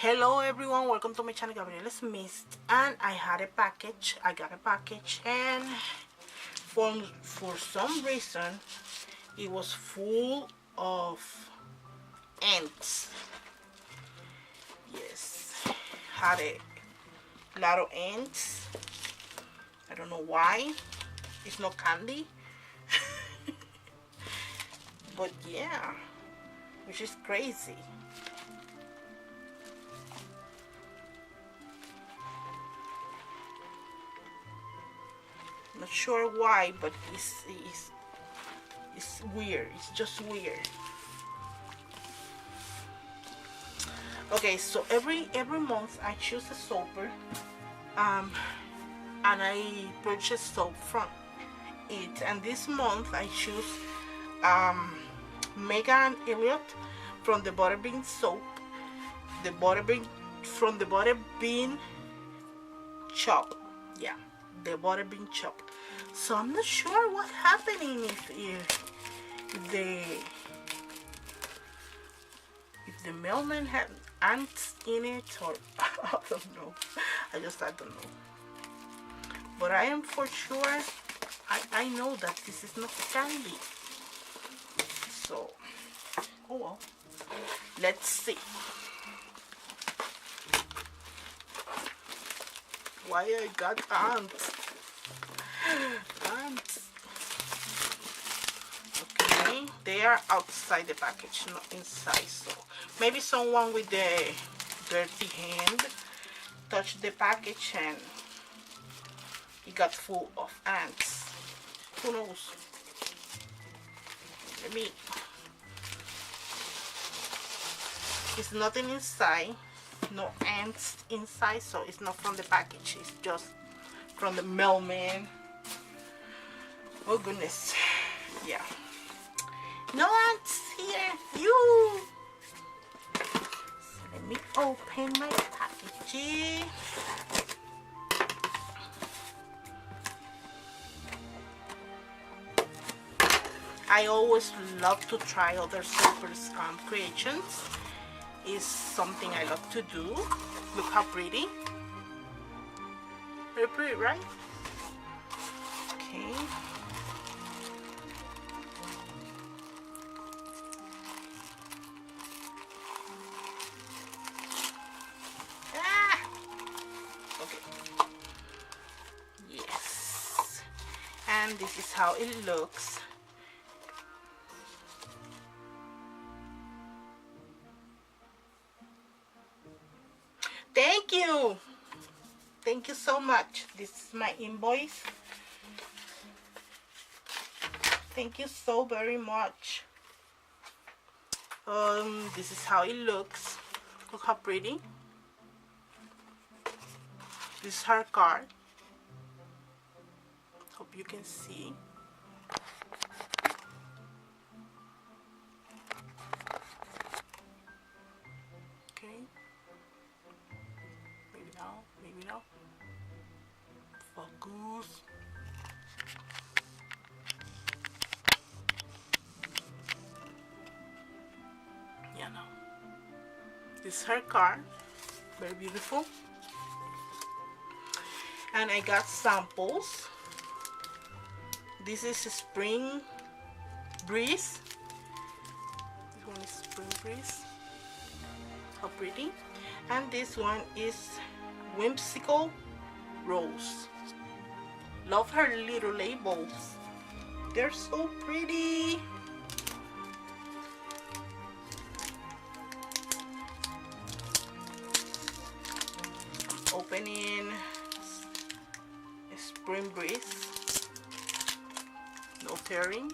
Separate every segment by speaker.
Speaker 1: Hello everyone, welcome to my channel Gabrieles Mist, and I got a package and for some reason it was full of ants. Yes, had a lot of ants. I don't know why. It's not candy. But yeah, which is crazy. Not sure why, but it's weird. It's just weird. Okay, so every month I choose a soaper, and I purchase soap from it. And this month I choose Megan Elliott from the Butterbean soap, from the Butterbean shop. Yeah, the Butterbean shop. So I'm not sure what's happening if the mailman had ants in it, or I don't know. I don't know. But I am for sure. I know that this is not candy. So, oh well. Let's see. Why I got ants? Ants. Okay, they are outside the package, not inside. So maybe someone with the dirty hand touched the package and it got full of ants. Who knows? Let me. It's nothing inside. No ants inside, so it's not from the package. It's just from the mailman. Oh goodness. Yeah. No ants here. You. So let me open my package. I always love to try other soapers' creations. Is something I love to do. Look how pretty. Very pretty, right? Okay. Okay. Yes. And this is how it looks. Thank you. Thank you so much. This is my invoice. Thank you so very much. This is how it looks. Look how pretty. This is her card. Hope you can see. Okay. Maybe now. Focus. Yeah, now. This is her card. Very beautiful. And I got samples. This is a Spring Breeze. This one is Spring Breeze. How pretty. And this one is Whimsical Rose. Love her little labels. They're so pretty. I'm opening a Spring Breeze. No tearing.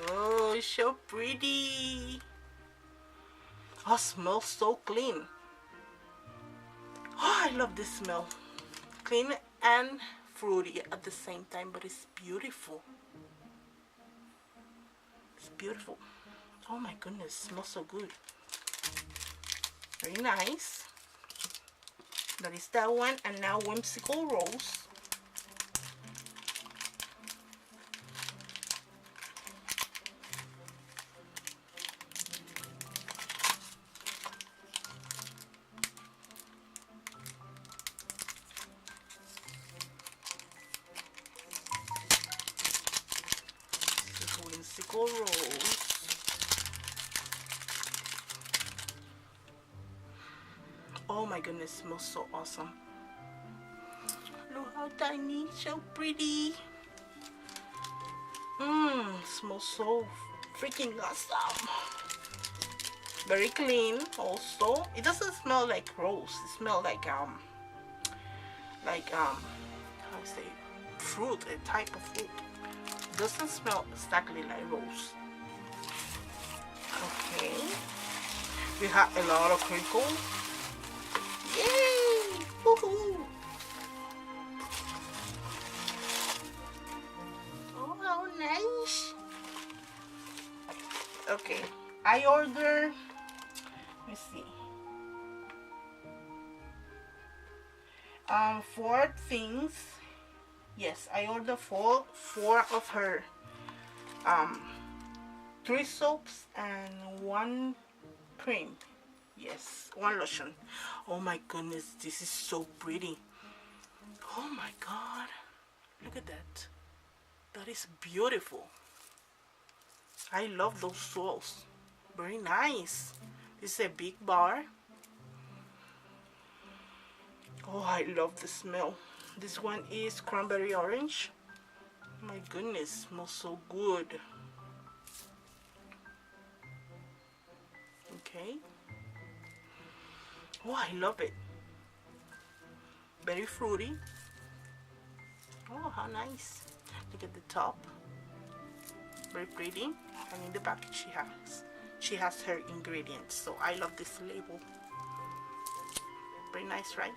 Speaker 1: Oh, it's so pretty. Oh, smells so clean. Oh, I love this smell. Clean and fruity at the same time, but it's beautiful. It's beautiful. Oh my goodness, it smells so good. Very nice. That is that one. And now Whimsical Rose. my goodness, smells so awesome. Look how tiny, so pretty. Smells so freaking awesome. Very clean also. It doesn't smell like rose. It smells like how to say, fruit, a type of fruit. It doesn't smell exactly like rose. Okay. We have a lot of crinkles. Yay! Woohoo! Oh, how nice. Okay, I ordered, let me see, 4 things. Yes, I ordered four of her 3 soaps and 1 cream. Yes, 1 lotion. Oh my goodness, this is so pretty. Oh my god, look at that. That is beautiful. I love those soaps. Very nice. This is a big bar. Oh, I love the smell. This one is cranberry orange. My goodness, smells so good. Okay. Oh, I love it. Very fruity. Oh, how nice. Look at the top. Very pretty. And in the back she has her ingredients. So I love this label. Very nice, right?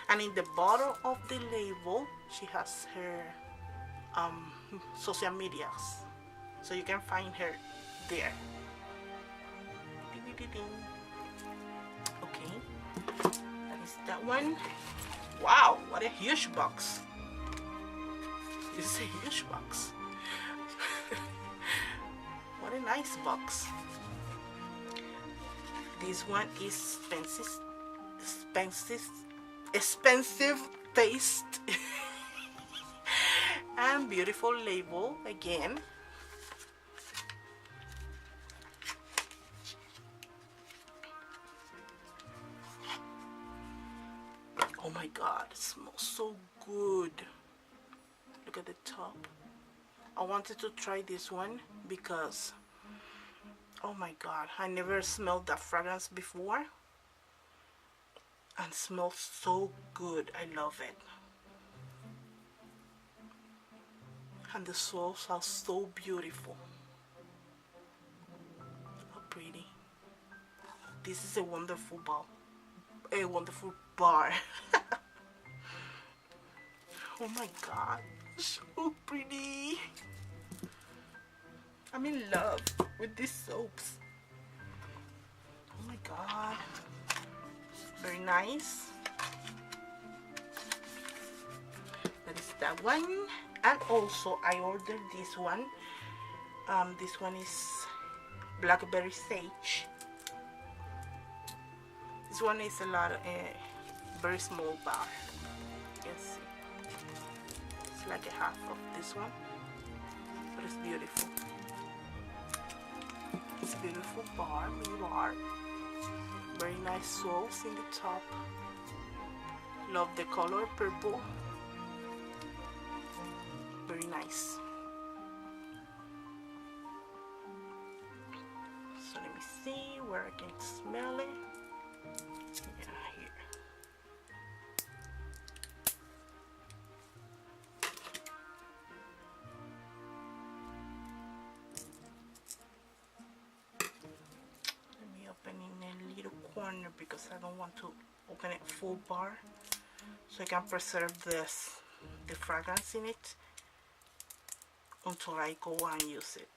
Speaker 1: And in the bottom of the label she has her social medias, so you can find her there. Okay, that is that one. Wow, what a huge box. This is a huge box. What a nice box. This one is expensive taste. And beautiful label again. Oh my god, it smells so good. Look at the top. I wanted to try this one because, oh my god, I never smelled that fragrance before, and smells so good. I love it. And the soaps are so beautiful. How pretty. This is a wonderful bar. Oh my god, so pretty. I'm in love with these soaps. Oh my god, very nice. That is that one. And also I ordered this one. This one is blackberry sage. This one is a lot of very small bar. Yes, it's like a half of this one, but it's beautiful. It's a beautiful bar, mini bar. Very nice soaps in the top. Love the color purple. Very nice. So let me see where I can smell it. Yeah, here. Let me open in a little corner because I don't want to open it full bar, so I can preserve the fragrance in it until I go and use it.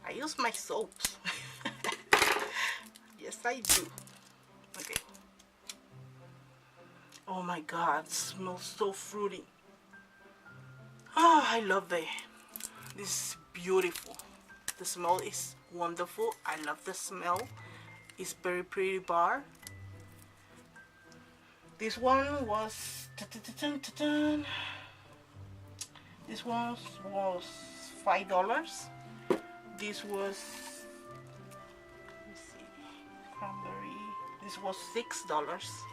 Speaker 1: I use my soaps. Yes, I do. Okay. Oh my god, it smells so fruity. Oh, I love it. This is beautiful. The smell is wonderful. I love the smell. It's very pretty bar. This one was this one was $5. This was, let me see, cranberry. This was $6,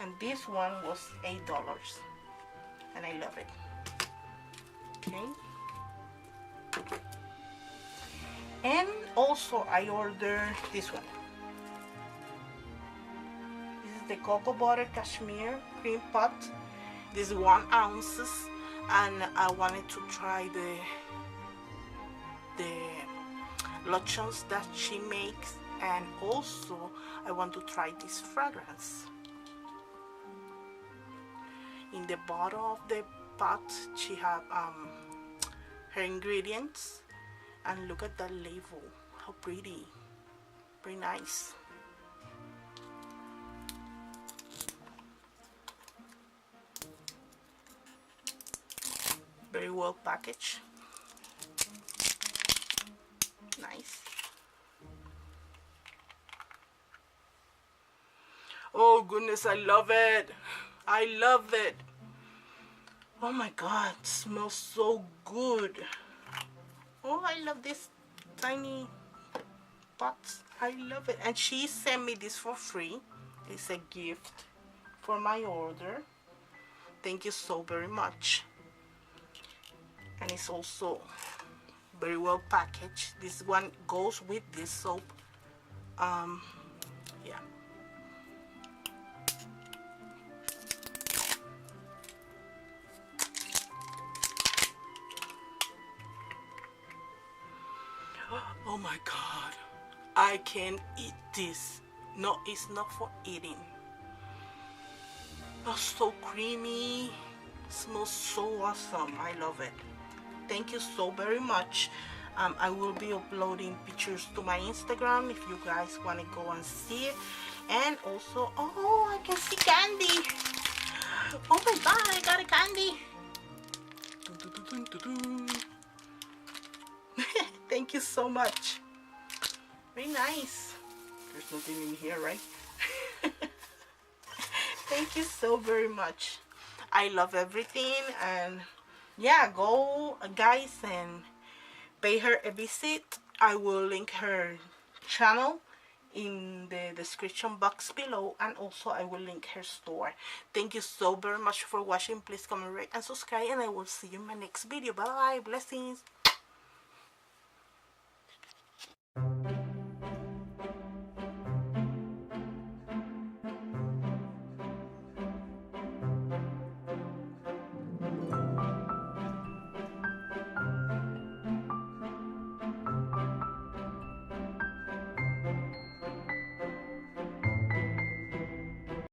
Speaker 1: and this one was $8, and I love it. Okay. And also I ordered this one. This is the cocoa butter cashmere cream pot. This is 1 ounce, and I wanted to try the lotions that she makes, and also I want to try this fragrance. In the bottom of the pot she have her ingredients, and look at that label, how pretty, very nice. Very well packaged. Nice. Oh goodness, I love it. I love it. Oh my god, it smells so good. Oh, I love this tiny pots. I love it. And she sent me this for free. It's a gift for my order. Thank you so very much. And it's also very well packaged. This one goes with this soap. Yeah. Oh my god, I can eat this. No, it's not for eating. Oh, so creamy. Smells so awesome. I love it. Thank you so very much. I will be uploading pictures to my Instagram if you guys want to go and see it. And also, oh, I can see candy. Oh my god, I got a candy. Thank you so much. Very nice. There's nothing in here, right? Thank you so very much. I love everything, and yeah, go guys and pay her a visit. I will link her channel in the description box below, and also I will link her store. Thank you so very much for watching. Please comment, rate, and subscribe, and I will see you in my next video. Bye bye. Blessings.